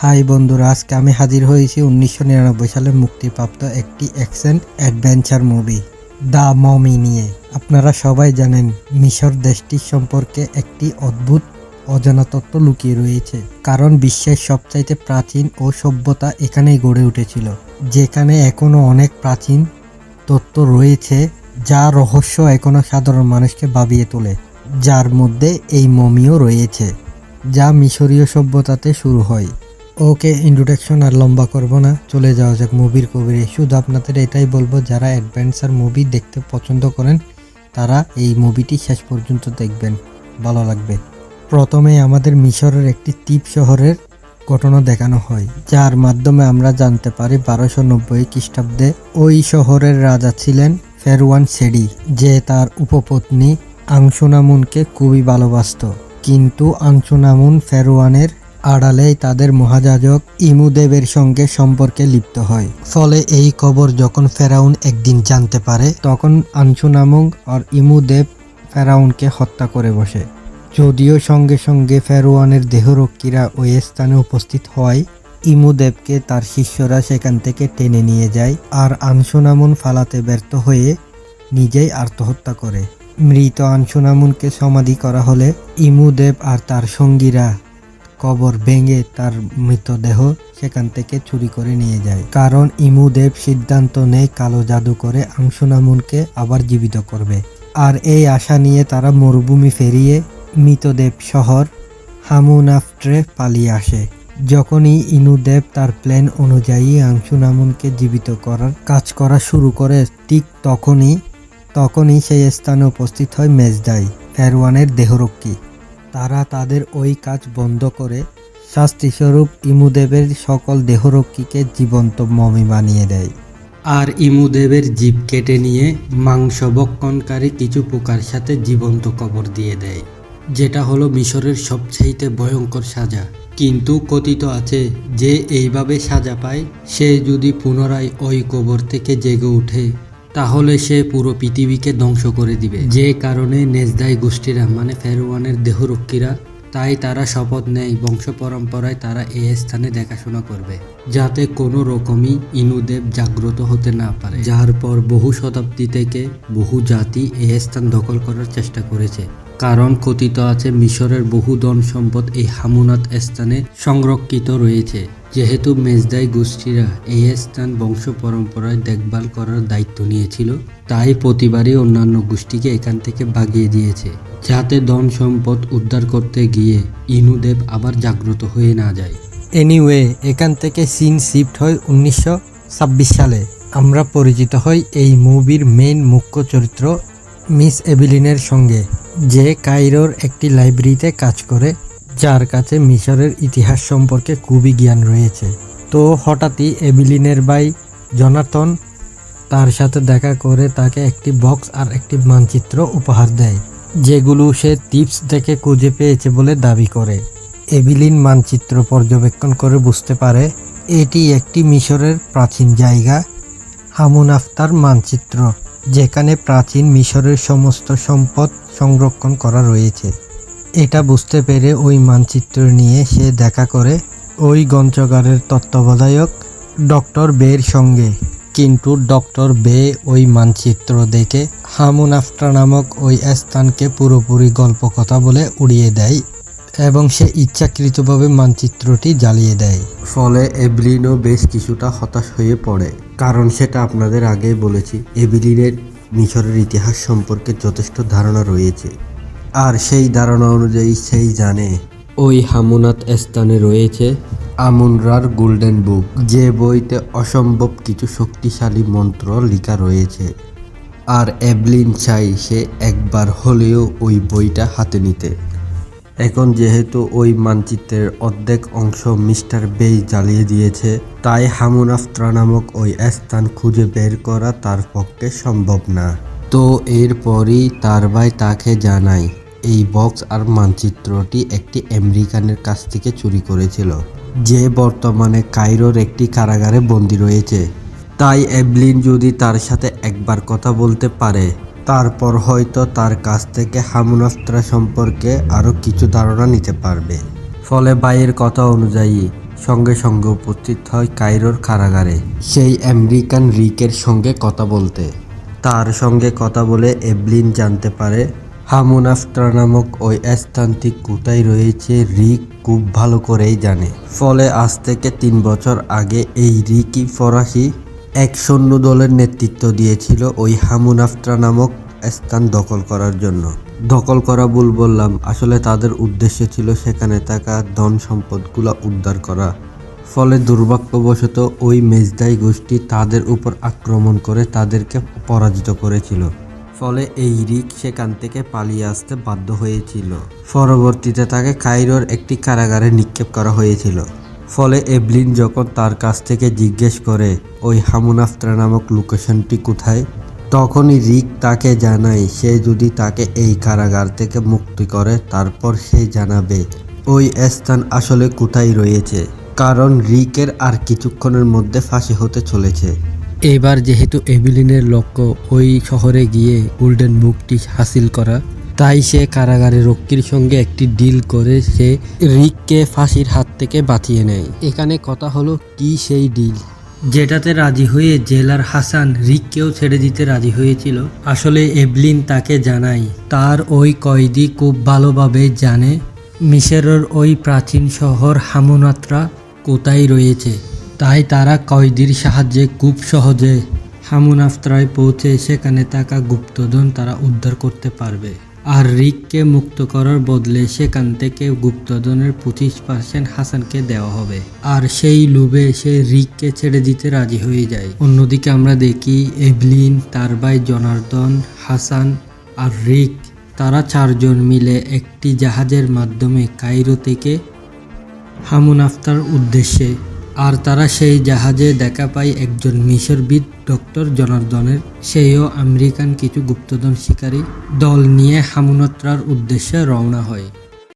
High বন্ধুরা, আজকে আমি হাজির হয়েছি 1999 সালে মুক্তিপ্রাপ্ত একটি action adventure movie the mummy নিয়ে। আপনারা সবাই জানেন মিশর দেশটির সম্পর্কে একটি অদ্ভুত অজানা তত্ত্ব লুকিয়ে রয়েছে, কারণ বিশ্বের সবচাইতে প্রাচীন ও সভ্যতা এখানেই গড়ে উঠেছিল, যেখানে এখনো অনেক প্রাচীন তত্ত্ব রয়েছে যা রহস্য এখনো সাধারণ মানুষকে ভাবিয়ে তোলে, যার মধ্যে এই মমিও রয়েছে, যা মিশরীয় সভ্যতাতে শুরু হয়। ওকে, ইন্ট্রোডাকশন আর লম্বা করব না, চলে যাওয়া যাক মুভির কবিরে। শুধু আপনাদের এটাই বলবো, যারা অ্যাডভেঞ্চার মুভি দেখতে পছন্দ করেন তারা এই মুভিটি শেষ পর্যন্ত দেখবেন, ভালো লাগবে। প্রথমে আমাদের মিশরের একটি দ্বীপ শহরের ঘটনা দেখানো হয়, যার মাধ্যমে আমরা জানতে পারি 1290 খ্রিস্টাব্দে ওই শহরের রাজা ছিলেন ফেরওয়ান সেডি, যে তার উপপত্নী আংসুনামুনকে খুবই ভালোবাসত। কিন্তু আংসুনামুন ফেরওয়ানের আড়ালেই তাদের মহাযাজক ইমুদেবের সঙ্গে সম্পর্কে লিপ্ত হয়। ফলে এই খবর যখন ফেরাউন একদিন জানতে পারে, তখন আংসুনামুন আর ইমুদেব ফেরাউনকে হত্যা করে বসে। যদিও সঙ্গে সঙ্গে ফেরওয়ানের দেহরক্ষীরা ওই স্থানে উপস্থিত হওয়ায় ইমুদেবকে তার শিষ্যরা সেখান থেকে টেনে নিয়ে যায়, আর আংসুনামুন ফালাতে ব্যর্থ হয়ে নিজেই আত্মহত্যা করে। মৃত আংসুনামুনকে সমাধি করা হলে ইমুদেব আর তার সঙ্গীরা কবর ভেঙে তার মৃতদেহ সেখান থেকে চুরি করে নিয়ে যায়, কারণ ইমুদেব সিদ্ধান্ত নেয় কালো জাদু করে আংসুনামুনকে আবার জীবিত করবে। আর এই আশা নিয়ে তারা মরুভূমি ফেরিয়ে মৃতদেব শহর হামুনাফট্রে পালিয়ে আসে। যখনই ইনুদেব তার প্ল্যান অনুযায়ী আংসুনামুনকে জীবিত করার কাজ করা শুরু করে, ঠিক তখনই সেই স্থানে উপস্থিত হয় মেজদাই, ফেরওয়ানের দেহরক্ষী। তারা তাদের ওই কাজ বন্ধ করে শাস্তিস্বরূপ ইমুদেবের সকল দেহরক্ষীকে জীবন্ত মমি বানিয়ে দেয়, আর ইমুদেবের জীব কেটে নিয়ে মাংস ভক্ষণকারী কিছু পোকার সাথে জীবন্ত কবর দিয়ে দেয়, যেটা হলো মিশরের সবচাইতে ভয়ঙ্কর সাজা। কিন্তু কথিত আছে যে এইভাবে সাজা পায় সে যদি পুনরায় ওই কবর থেকে জেগে ওঠে, তাহলে সে পুরো পৃথিবীকে ধ্বংস করে দিবে। যে কারণে নেজদাই গোষ্ঠীরা মানে ফেরওয়ানের দেহরক্ষীরা, তাই তারা শপথ নেয় বংশ পরম্পরায় তারা এই স্থানে দেখাশোনা করবে, যাতে কোনো রকমই ইনুদেব জাগ্রত হতে না পারে। যার পর বহু শতাব্দী থেকে বহু জাতি এই স্থান দখল করার চেষ্টা করেছে, কারণ কথিত আছে মিশরের বহু ধন সম্পদ এই হামুনাত স্থানে সংরক্ষিত রয়েছে। যেহেতু মেজদাই গোষ্ঠীরা এই স্থান বংশ পরম্পরায় দেখভাল করার দায়িত্ব নিয়েছিল, তাই প্রতিবারই অন্যান্য গোষ্ঠীকে এখান থেকে ভাগিয়ে দিয়েছে, যাতে ধন সম্পদ উদ্ধার করতে গিয়ে ইনুদেব আবার জাগ্রত হয়ে না যায়। এনিওয়ে, এখান থেকে সিন শিফট হয় 1926 সালে। আমরা পরিচিত হই এই মুভির মেইন মুখ্য চরিত্র মিস এভিলিনের সঙ্গে, যে কায়রোর একটি লাইব্রেরিতে কাজ করে, যার কাছে মিশরের ইতিহাস সম্পর্কে খুবই জ্ঞান রয়েছে। তো হঠাৎই এভিলিনের ভাই জনাথন তার সাথে দেখা করে তাকে একটি বক্স আর একটি মানচিত্র উপহার দেয়, যেগুলো সে টিপস থেকে খুঁজে পেয়েছে বলে দাবি করে। এভিলিন মানচিত্র পর্যবেক্ষণ করে বুঝতে পারে এটি একটি মিশরের প্রাচীন জায়গা, হামুনাফতার মানচিত্র, যেখানে প্রাচীন মিশরের সমস্ত সম্পদ সংরক্ষণ করা রয়েছে। এটা বুঝতে পেরে ওই মানচিত্র নিয়ে সে দেখা করে ওই গ্রন্থাগারের তত্ত্বাবধায়ক ডক্টর বের সঙ্গে। কিন্তু ডক্টর বে ওই মানচিত্র দেখে হামুনাফটা নামক ওই স্থানকে পুরোপুরি গল্প কথা বলে উড়িয়ে দেয়, এবং সে ইচ্ছাকৃতভাবে মানচিত্রটি জ্বালিয়ে দেয়। ফলে এভলিনও বেশ কিছুটা হতাশ হয়ে পড়ে, কারণ সেটা আপনাদের আগেই বলেছি, এভলিনের মিশরের ইতিহাস সম্পর্কে যথেষ্ট ধারণা রয়েছে, আর সেই ধারণা অনুযায়ী সেই জানে ওই হামুনাত স্থানে রয়েছে আমুনরার গোল্ডেন বুক, যে বইতে অসম্ভব কিছু শক্তিশালী মন্ত্র লেখা রয়েছে। আর এভলিন চাই সে একবার হলেও ওই বইটা হাতে নিতে। এখন যেহেতু ওই মানচিত্রের অর্ধেক অংশ মিস্টার বেই জ্বালিয়ে দিয়েছে, তাই হামুনাফত্রা নামক ওই স্থান খুঁজে বের করা তার পক্ষে সম্ভব না। তো এরপরই তার ভাই তাকে জানায় এই বক্স আর মানচিত্রটি একটি আমেরিকানের কাছ থেকে চুরি করেছিল, যে বর্তমানে কায়রোর একটি কারাগারে বন্দী রয়েছে। তাই এভলিন যদি তার সাথে একবার কথা বলতে পারে, তারপর হয়তো তার কাছ থেকে হামুনাফত্রা সম্পর্কে আরও কিছু ধারণা নিতে পারবে। ফলে ভাইয়ের কথা অনুযায়ী সঙ্গে সঙ্গে উপস্থিত হয় কায়রোর কারাগারে সেই আমেরিকান রিকের সঙ্গে কথা বলতে। তার সঙ্গে কথা বলে এভলিন জানতে পারে হামুনাফট্রা নামক ওই স্থানটি কোথায় রয়েছে রিক খুব ভালো করেই জানে। ফলে আজ থেকে 3 বছর আগে এই রিকই ফরাসি এক সৈন্য দলের নেতৃত্ব দিয়েছিল ওই হামুনাফট্রা নামক স্থান দখল করার জন্য। দখল করা ভুল বললাম, আসলে তাদের উদ্দেশ্য ছিল সেখানে থাকা ধন সম্পদগুলো উদ্ধার করা। ফলে দুর্ভাগ্যবশত ওই মেজদাই গোষ্ঠী তাদের উপর আক্রমণ করে তাদেরকে পরাজিত করেছিল। ফলে এই রিক সেখান থেকে পালিয়ে আসতে বাধ্য হয়েছিল। পরবর্তীতে তাকে কায়রোর একটি কারাগারে নিক্ষেপ করা হয়েছিল। ফলে এভলিন যখন তার কাছ থেকে জিজ্ঞেস করে ওই হামুনাফট্রা নামক লোকেশনটি কোথায়, তখনই রিক তাকে জানায় সে যদি তাকে এই কারাগার থেকে মুক্তি করে তারপর সে জানাবে ওই স্থান আসলে কোথায় রয়েছে, কারণ রিকের আর কিছুক্ষণের মধ্যে ফাঁসি হতে চলেছে। এবার যেহেতু এভলিনের লক্ষ্য ওই শহরে গিয়ে গোল্ডেন বুকটি হাসিল করা, তাই সে কারাগারের রক্ষীর সঙ্গে একটি ডিল করে সে রিককে ফাঁসির হাত থেকে বাঁচিয়ে নেয়। এখানে কথা হলো কি সেই ডিল যেটাতে রাজি হয়ে জেলার হাসান রিককেও ছেড়ে দিতে রাজি হয়েছিল। আসলে এভলিন তাকে জানায় তার ওই কয়েদি খুব ভালোভাবে জানে মিশরের ওই প্রাচীন শহর হামুনাফট্রা কোথায় রয়েছে, তাই তারা কয়েদির সাহায্যে খুব সহজে হামুনাফট্রায় পৌঁছে সেখানে থাকা গুপ্তধন তারা উদ্ধার করতে পারবে। আর রিককে মুক্ত করার বদলে সেখান থেকে গুপ্তধনের 25% হাসানকে দেওয়া হবে। আর সেই লোভে সে রিককে ছেড়ে দিতে রাজি হয়ে যায়। অন্যদিকে আমরা দেখি এভলিন, তার ভাই জনার্দন, হাসান আর রিক তারা 4 জন মিলে একটি জাহাজের মাধ্যমে কায়রো থেকে হামুনাফট্রার উদ্দেশ্যে। আর তারা সেই জাহাজে দেখা পায় একজন মিশরবিদ ডক্টর জনার্দনের। সেও আমেরিকান কিছু গুপ্তধন শিকারী দল নিয়ে হামুনাফট্রার উদ্দেশ্যে রওনা হয়।